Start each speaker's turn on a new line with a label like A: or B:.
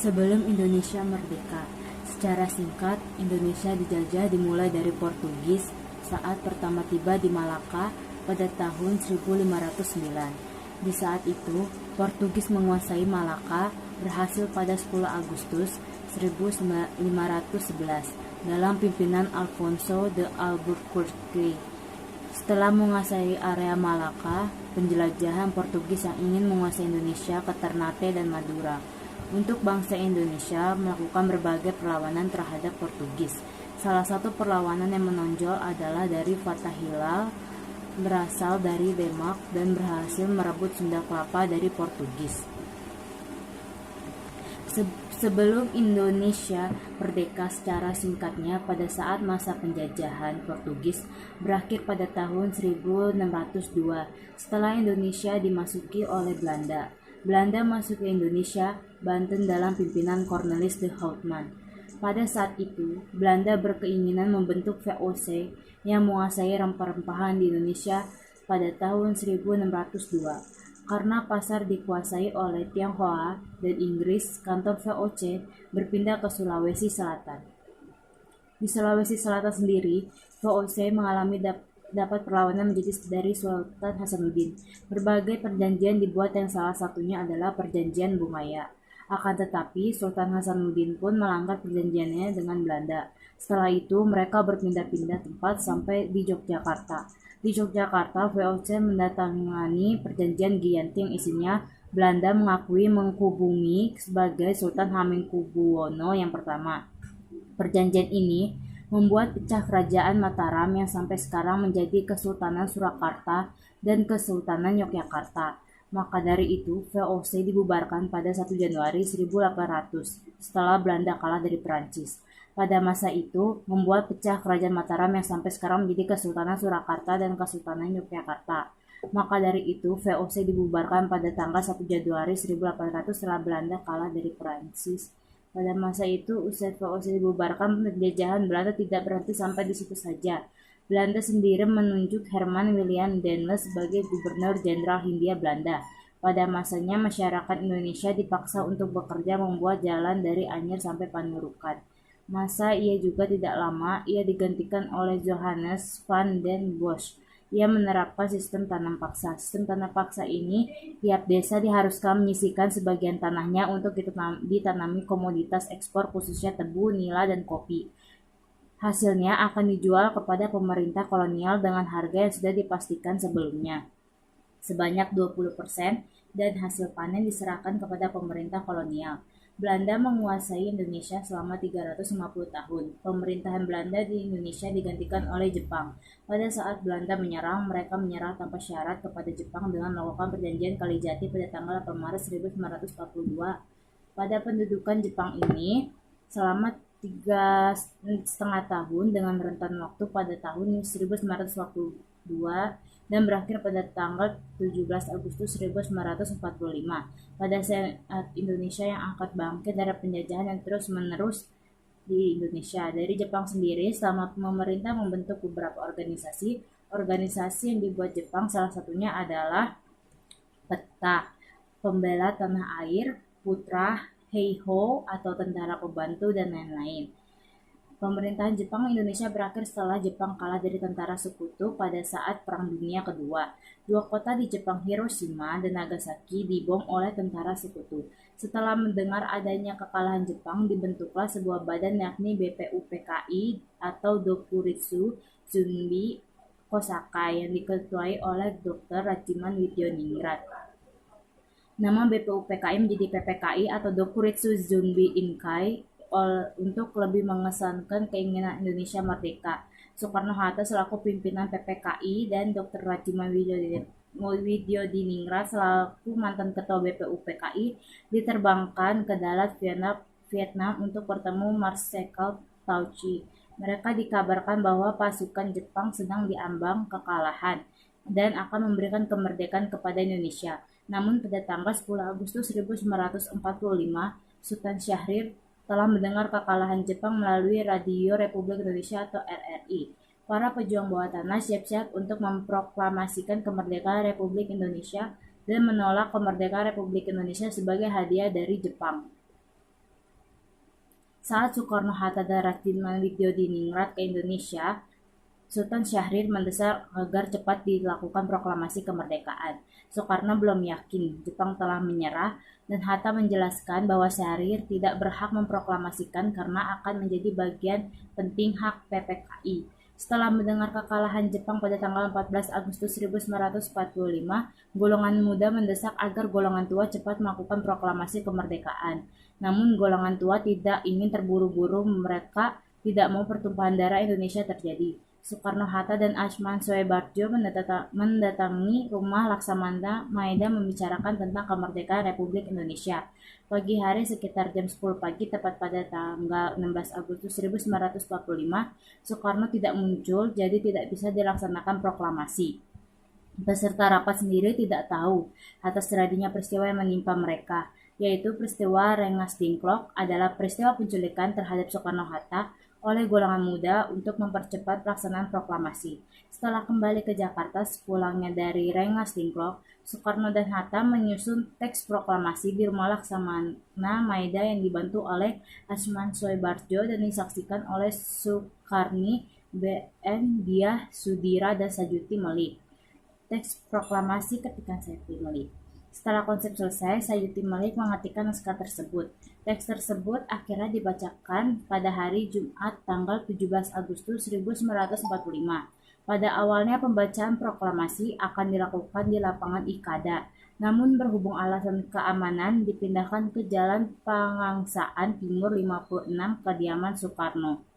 A: Sebelum Indonesia merdeka, secara singkat, Indonesia dijajah dimulai dari Portugis saat pertama tiba di Malaka pada tahun 1509. Di saat itu, Portugis menguasai Malaka berhasil pada 10 Agustus 1511 dalam pimpinan Alfonso de Albuquerque. Setelah menguasai area Malaka, penjelajahan Portugis yang ingin menguasai Indonesia ke Ternate dan Madura. Untuk bangsa Indonesia melakukan berbagai perlawanan terhadap Portugis. Salah satu perlawanan yang menonjol adalah dari Fathahillah, berasal dari Demak dan berhasil merebut Sunda Kelapa dari Portugis. Sebelum Indonesia merdeka, secara singkatnya, pada saat masa penjajahan Portugis berakhir pada tahun 1602 setelah Indonesia dimasuki oleh Belanda. Belanda masuk ke Indonesia, Banten dalam pimpinan Cornelis de Houtman. Pada saat itu, Belanda berkeinginan membentuk VOC yang menguasai rempah-rempahan di Indonesia pada tahun 1602. Karena pasar dikuasai oleh Tionghoa dan Inggris, kantor VOC berpindah ke Sulawesi Selatan. Di Sulawesi Selatan sendiri, VOC mengalami dapat perlawanan menjadi dari Sultan Hasanuddin. Berbagai perjanjian dibuat yang salah satunya adalah Perjanjian Bungaya. Akan tetapi, Sultan Hasanuddin pun melanggar perjanjiannya dengan Belanda. Setelah itu, mereka berpindah-pindah tempat sampai di Yogyakarta. Di Yogyakarta, VOC mendatangani perjanjian Giyanti yang isinya Belanda mengakui Mangkubumi sebagai Sultan Hamengkubuwono yang pertama. Perjanjian ini membuat pecah kerajaan Mataram yang sampai sekarang menjadi Kesultanan Surakarta dan Kesultanan Yogyakarta. Maka dari itu, VOC dibubarkan pada 1 Januari 1800 setelah Belanda kalah dari Perancis. Pada masa itu, membuat pecah kerajaan Mataram yang sampai sekarang menjadi Kesultanan Surakarta dan Kesultanan Yogyakarta. Maka dari itu, VOC dibubarkan pada tanggal 1 Januari 1800 setelah Belanda kalah dari Perancis. Pada masa itu, usai VOC dibubarkan, penjajahan Belanda tidak berhenti sampai di situ saja. Belanda sendiri menunjuk Herman William Daendels sebagai Gubernur Jenderal Hindia Belanda. Pada masanya, masyarakat Indonesia dipaksa untuk bekerja membuat jalan dari Anyer sampai Panurukan. Masa ia juga tidak lama, ia digantikan oleh Johannes van den Bosch. Ia menerapkan sistem tanam paksa. Sistem tanam paksa ini, tiap desa diharuskan menyisihkan sebagian tanahnya untuk ditanami komoditas ekspor khususnya tebu, nila, dan kopi. Hasilnya akan dijual kepada pemerintah kolonial dengan harga yang sudah dipastikan sebelumnya, sebanyak 20%, dan hasil panen diserahkan kepada pemerintah kolonial. Belanda menguasai Indonesia selama 350 tahun. Pemerintahan Belanda di Indonesia digantikan oleh Jepang. Pada saat Belanda menyerang, mereka menyerah tanpa syarat kepada Jepang dengan melakukan perjanjian Kalijati pada tanggal 8 Maret 1942. Pada pendudukan Jepang ini, selama 3,5 tahun dengan rentan waktu pada tahun 1942 dan berakhir pada tanggal 17 Agustus 1945. Pada saat Indonesia yang angkat bangkit dari penjajahan yang terus-menerus di Indonesia. Dari Jepang sendiri, selama pemerintah membentuk beberapa organisasi yang dibuat Jepang, salah satunya adalah PETA, Pembela Tanah Air, Putra, Heiho atau Tentara Pembantu, dan lain-lain. Pemerintahan Jepang Indonesia berakhir setelah Jepang kalah dari tentara sekutu pada saat Perang Dunia Kedua. 2 kota di Jepang, Hiroshima dan Nagasaki, dibom oleh tentara sekutu. Setelah mendengar adanya kekalahan Jepang, dibentuklah sebuah badan yakni BPUPKI atau Dokuritsu Zunbi Kosakai yang diketuai oleh Dr. Rajiman Widyoningrat. Nama BPUPKI menjadi PPKI atau Dokuritsu Zunbi Inkai untuk lebih mengesankan keinginan Indonesia merdeka. Soekarno-Hatta selaku pimpinan PPKI dan Dr. Rajiman Widyodiningrat selaku mantan ketua BPUPKI diterbangkan ke Dalat, Vietnam untuk bertemu Marsekal Tauci. Mereka dikabarkan bahwa pasukan Jepang sedang diambang kekalahan dan akan memberikan kemerdekaan kepada Indonesia. Namun pada tanggal 10 Agustus 1945, Sultan Syahrir telah mendengar kekalahan Jepang melalui Radio Republik Indonesia atau RRI. Para pejuang bawah tanah siap-siap untuk memproklamasikan kemerdekaan Republik Indonesia dan menolak kemerdekaan Republik Indonesia sebagai hadiah dari Jepang. Saat Soekarno-Hatta dan Radinman Widyodiningrat ke Indonesia, Sultan Syahrir mendesak agar cepat dilakukan proklamasi kemerdekaan. Soekarno belum yakin Jepang telah menyerah, dan Hatta menjelaskan bahwa Syahrir tidak berhak memproklamasikan karena akan menjadi bagian penting hak PPKI. Setelah mendengar kekalahan Jepang pada tanggal 14 Agustus 1945, golongan muda mendesak agar golongan tua cepat melakukan proklamasi kemerdekaan. Namun golongan tua tidak ingin terburu-buru, mereka tidak mau pertumpahan darah Indonesia terjadi. Soekarno-Hatta dan Ashman Soebardjo mendatangi rumah Laksamana Maeda membicarakan tentang kemerdekaan Republik Indonesia. Pagi hari sekitar jam 10 pagi, tepat pada tanggal 16 Agustus 1945, Soekarno tidak muncul, jadi tidak bisa dilaksanakan proklamasi. Peserta rapat sendiri tidak tahu atas terjadinya peristiwa yang menimpa mereka, yaitu peristiwa Rengas Dengklok adalah peristiwa penculikan terhadap Soekarno-Hatta oleh golongan muda untuk mempercepat pelaksanaan proklamasi. Setelah kembali ke Jakarta sepulangnya dari Rengas Dengklok, Soekarno dan Hatta menyusun teks proklamasi di rumah Laksamana Maeda yang dibantu oleh Ashman Soebardjo dan disaksikan oleh Sukarni, B.N. Dyah Sudira, dan Sajuti Melik. Teks proklamasi ketika Sayuti Melik. Setelah konsep selesai, Sayuti Melik mengetikkan naskah tersebut. Teks tersebut akhirnya dibacakan pada hari Jumat tanggal 17 Agustus 1945. Pada awalnya pembacaan proklamasi akan dilakukan di lapangan Ikada, namun berhubung alasan keamanan dipindahkan ke Jalan Pangangsaan Timur 56, kediaman Soekarno.